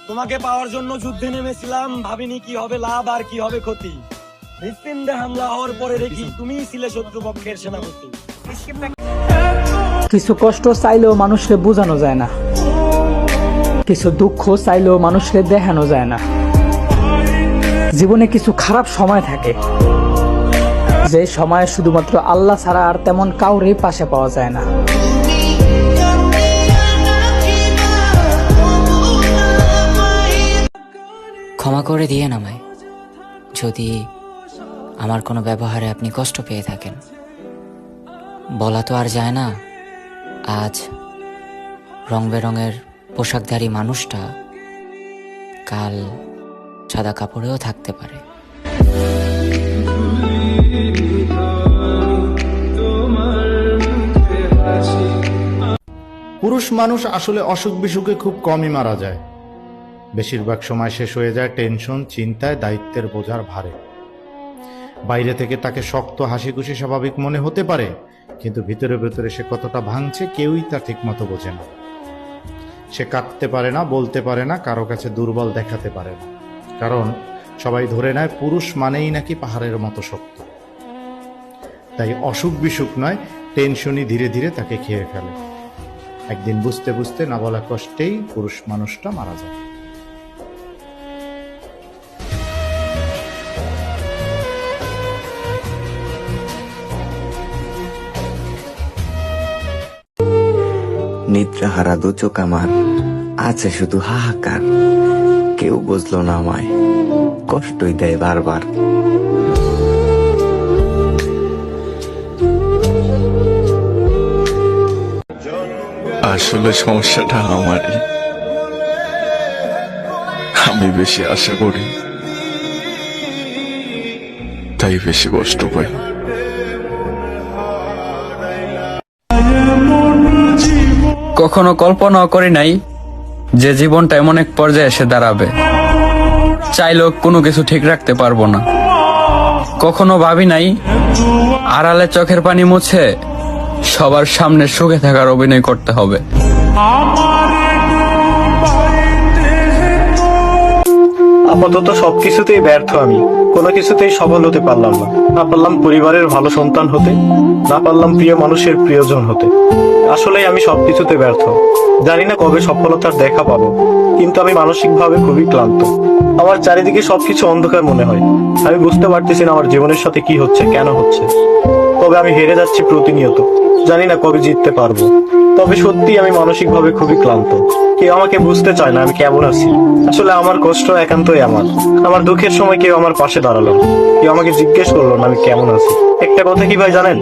তোমাকে পাওয়ার জন্য যুদ্ধে নেমেছিলাম, ভাবিনি কি হবে লাভ আর কি হবে ক্ষতি। হৃৎপিণ্ডে হামলা হওয়ার পরে দেখি তুমিই ছিলে শত্রুপক্ষের সেনাপতি। কিছু কষ্ট চাইলেও মানুষকে বোঝানো যায় না, কিছু দুঃখ চাইলেও মানুষকে দেখানো যায় না। জীবনে কিছু খারাপ সময় থাকে, যে সময়ে শুধুমাত্র আল্লাহ ছাড়া আর তেমন কাউরেই পাশে পাওয়া যায় না। ক্ষমা করে দিয়ে আমায় যদি আমার কোনো ব্যবহারে আপনি কষ্ট পেয়ে থাকেন। বলা তো আর যায় না, আজ রং বেরঙের পোশাকধারী মানুষটা কাল সাদা কাপড়েও থাকতে পারে। পুরুষ মানুষ আসলে অসুখ বিসুখে খুব কমই মারা যায়। বেশিরভাগ সময় শেষ হয়ে যায় টেনশন, চিন্তায়, দায়িত্বের বোঝার ভারে। বাইরে থেকে তাকে শক্ত, হাসি খুশি, স্বাভাবিক মনে হতে পারে, কিন্তু ভিতরে ভেতরে সে কতটা ভাঙছে কেউই তা ঠিক মতো বোঝে না। সে কাঁদতে পারে না, বলতে পারে না, কারো কাছে দুর্বল দেখাতে পারে না, কারণ সবাই ধরে নেয় পুরুষ মানেই নাকি পাহাড়ের মতো শক্ত। তাই অসুখ বিসুখ নয়, টেনশনই ধীরে ধীরে তাকে খেয়ে ফেলে। একদিন বুঝতে বুঝতে না বলা কষ্টেই পুরুষ মানুষটা মারা যায়। নিদ্রাহারা দু চোখ আমার, আছে শুধু হাহাকার। কেউ বুঝলো না আমায়, কষ্টই দেয় বারবার। আসলে সমস্যাটা আমারই। আমি বেশি আশা করি, তাই বেশি কষ্ট পাই। কখনো কল্পনাও করি নাই যে জীবনটা এমন এক পর্যায়ে এসে দাঁড়াবে, চাইলেও কোনো কিছু ঠিক রাখতে পারবো না। কখনো ভাবি নাই আড়ালে চোখের পানি মুছে সবার সামনে সুখে থাকার অভিনয় করতে হবে। আপাতত সবকিছুতেই ব্যর্থ আমি, কোনো কিছুতেই সফল হতে পারলাম না। না পারলাম পরিবারের ভালো সন্তান হতে, না পারলাম প্রিয় মানুষের প্রিয়জন হতে। আসলেই আমি সবকিছুতে ব্যর্থ। জানি না কবে সফলতার দেখা পাবো, কিন্তু আমি মানসিকভাবে খুবই ক্লান্ত। আমার চারিদিকে সবকিছু অন্ধকার মনে হয়। আমি বুঝতে পারতেছি না আমার জীবনের সাথে কি হচ্ছে, কেন হচ্ছে। তবে আমি হেরে যাচ্ছি প্রতিনিয়ত, জানি না কবে জিততে পারবো। তবে সত্যি আমি মানসিকভাবে খুবই ক্লান্ত। কেউ আমাকে বুঝতে চায় না আমি কেমন আছি। আসলে আমার কষ্ট একান্তই আমার। আমার দুঃখের সময় কেউ আমার পাশে দাঁড়ালো না, কেউ আমাকে জিজ্ঞেস করলো না আমি কেমন আছি। একটা কথা কি ভাই জানেন,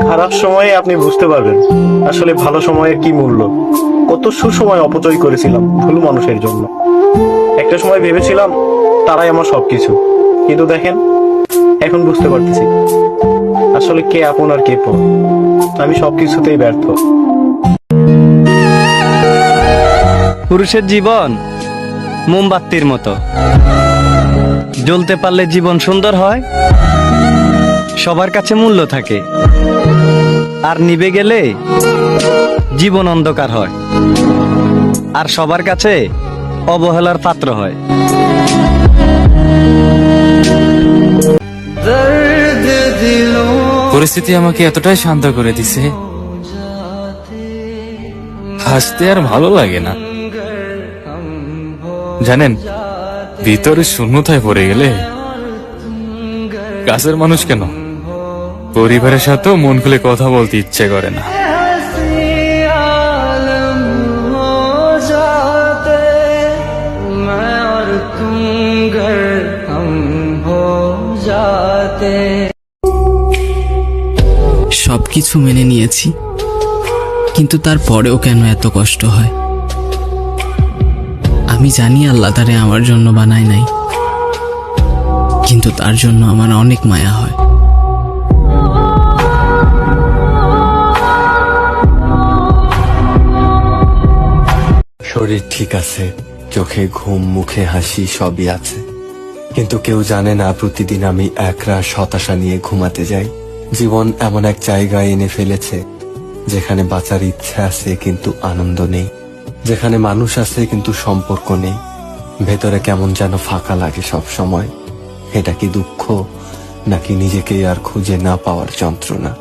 খারাপ সময়ে আপনি বুঝতে পারবেন আসলে ভালো সময়ের কি মূল্য। কত সুসময় অপচয় করেছিলাম ভুল মানুষের জন্য। একটা সময় ভেবেছিলাম তারাই আমার সবকিছু, কিন্তু দেখেন এখন বুঝতে পারতেছি আসলে কে আপন আর কে পর। আমি সবকিছুতেই ব্যর্থ। পুরুষের জীবন মোমবাতির মতো, জ্বলতে পারলে জীবন সুন্দর হয়, সবার কাছে মূল্য থাকে, আর নিভে গেলে জীবন অন্ধকার হয়, আর সবার কাছে অবহেলার পাত্র হয়। পরিস্থিতি আমাকে এতটাই শান্ত করে দিছে, হাসতে আর ভালো লাগে না। জানেন, ভিতরে শূন্যতায় পড়ে গেলে কাছের মানুষ কেন, পরিবারের সাথেও মন খুলে কথা বলতে ইচ্ছে করে না। সবকিছু মেনে নিয়েছি, কিন্তু তারপরেও কেন এত কষ্ট হয়। আমি জানি আল্লাহ তারে আমার জন্য বানায় নাই, কিন্তু তার জন্য আমার অনেক মায়া হয়। শরীর ঠিক আছে, চোখে ঘুম, মুখে হাসি, সবই আছে, কিন্তু কেউ জানে না প্রতিদিন আমি একরাশ হতাশা নিয়ে ঘুমাতে যাই। জীবন এমন এক জায়গায় এনে ফেলেছে যেখানে বাঁচার ইচ্ছা আছে কিন্তু আনন্দ নেই, যেখানে মানুষ আছে কিন্তু সম্পর্ক নেই, ভেতরে কেমন যেন ফাঁকা লাগে সব সময়। এটা কি দুঃখ নাকি নিজেকে আর খুঁজে না পাওয়ার যন্ত্রণা?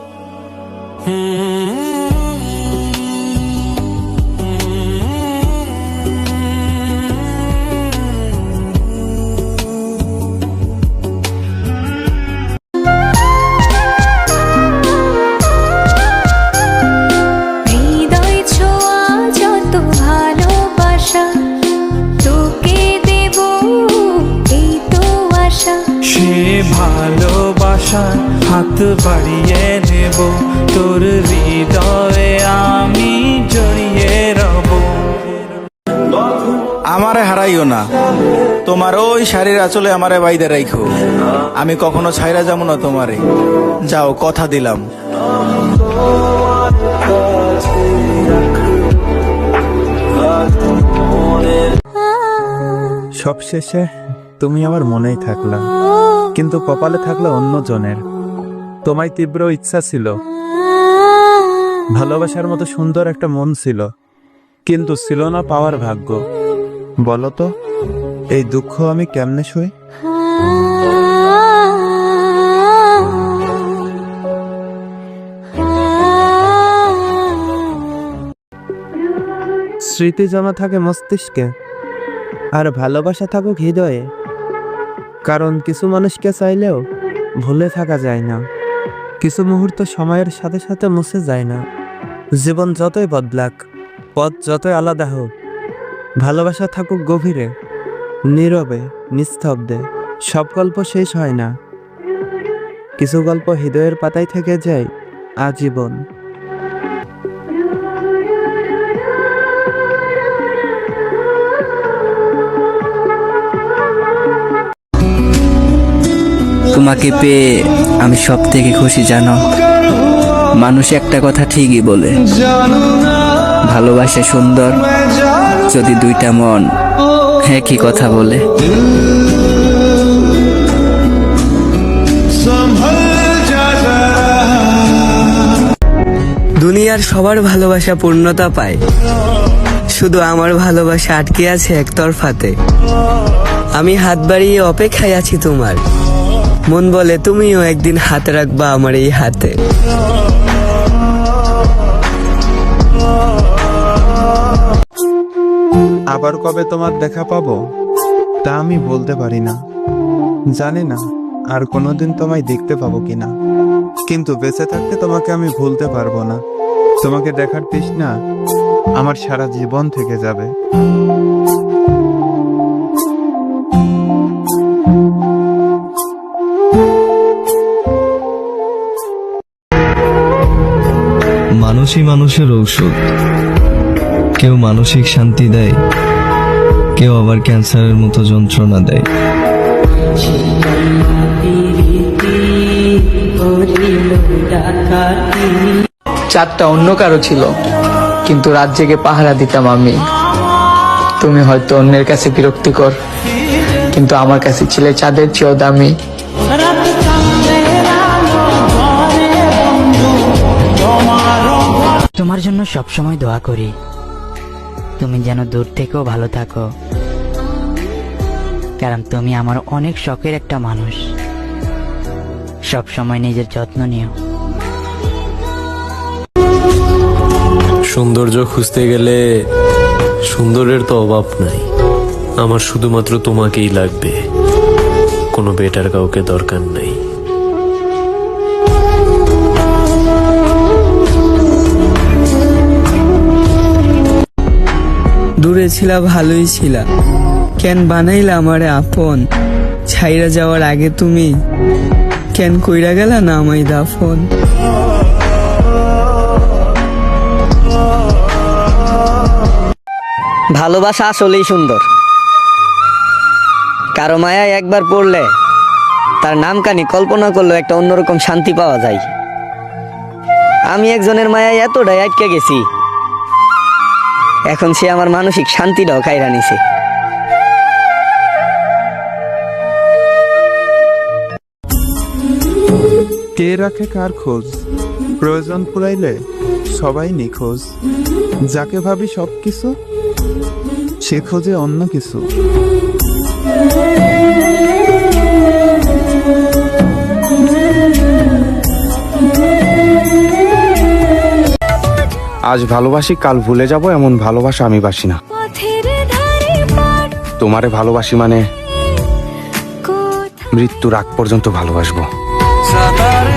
হৃদয় ছোঁয়া যত ভালোবাসা তোকে দেব এই তো আশা। সে ভালোবাসা হাত বাড়িয়ে নেব, তোর হৃদয়ে আমি জড়িয়ে রব। আমারে হারাইও না, তোমার ওই শাড়ির আঁচলে আমারে বাইদে রাইখো। আমি কখনো ছাইরা যাবো না তোমারে, যাও কথা দিলাম। সবশেষে তুমি আমার মনেই থাকলা, কিন্তু কপালে থাকলো অন্য জনের। তোমায় তীব্র ইচ্ছা ছিল, ভালোবাসার মতো সুন্দর একটা মন ছিল, কিন্তু ছিল না পাওয়ার ভাগ্য। বলো তো এই দুঃখ আমি কেমনে সই? স্মৃতি জমা থাকে মস্তিষ্কে, আর ভালোবাসা থাকুক হৃদয়ে। কারণ কিছু মানুষকে চাইলেও ভুলে থাকা যায় না, কিছু মুহূর্ত সময়ের সাথে সাথে মুছে যায় না। জীবন যতই বদলাক, পথ যতই আলাদা হোক, ভালোবাসা থাকুক গভীরে, নীরবে, নিস্তব্ধে। সব গল্প শেষ হয় না, কিছু গল্প হৃদয়ের পাতায় থেকে যায় আজীবন। তোমাকে পেয়ে আমি সব থেকে খুশি জানো। মানুষ একটা কথা ঠিকই বলে, ভালোবাসা সুন্দর যদি দুইটা মন একই কথা বলে। দুনিয়ার সবার ভালোবাসা পূর্ণতা পায়, শুধু আমার ভালোবাসা আটকে আছে একতরফাতে। আমি হাত বাড়িয়ে অপেক্ষায় আছি তোমার, মন বলে তুমিও একদিন হাত রাখবা আমার এই হাতে। আবার কবে তোমার দেখা পাবো তা আমি বলতে পারি না, জানি না আর কোনোদিন তোমায় দেখতে পাবো কিনা, কিন্তু বেঁচে থাকতে তোমাকে আমি ভুলতে পারবো না। তোমাকে দেখার তৃষ্ণা আমার সারা জীবন থেকে যাবে। মানুষই মানুষের ঔষধ, কেউ মানসিক শান্তি দেয়, কেউ আবার ক্যান্সারের মতো যন্ত্রণা দেয়। চাঁদটা অন্য কারো ছিল, কিন্তু রাত জেগে পাহারা দিতাম আমি। তুমি হয়তো অন্যের কাছে বিরক্তিকর, কিন্তু আমার কাছে ছিলে চাঁদের চেয়েও দামি। তোমার জন্য সবসময় দোয়া করি, তুমি যেন দূর থেকেও ভালো থাকো, কারণ তুমি আমার অনেক শখের একটা মানুষ। সব সময় নিজের যত্ন নিও। সৌন্দর্য খুঁজতে গেলে সুন্দরের তো অভাব নাই, আমার শুধুমাত্র তোমাকেই লাগবে, কোনো বেটার কাউকে দরকার নাই। দূরে ছিলা ভালোই ছিলা, কেন বানাইলা আমারে আপন? ছাইরা যাওয়ার আগে তুমি কেন কইরা গেলা না আমায় দাফন? ভালোবাসা আসলেই সুন্দর, কারো মায়ায় একবার পড়লে তার নামকানি কল্পনা করলেও একটা অন্যরকম শান্তি পাওয়া যায়। আমি একজনের মায়ায় এতটাই আটকে গেছি, এখন সে আমার মানসিক শান্তিটাও খাইরা নিছে। কে রাখে কার খোঁজ, প্রয়োজন ফুরাইলে সবাই নিখোঁজ। যাকে ভাবি সবকিছু, সে খোঁজে অন্য কিছু। আজ ভালোবাসি কাল ভুলে যাব এমন ভালোবাসা আমি বাসি না। পথের ধারে পাট তোমারে ভালোবাসি মানে মৃত্যুর আগ পর্যন্ত ভালোবাসবো। কোথায়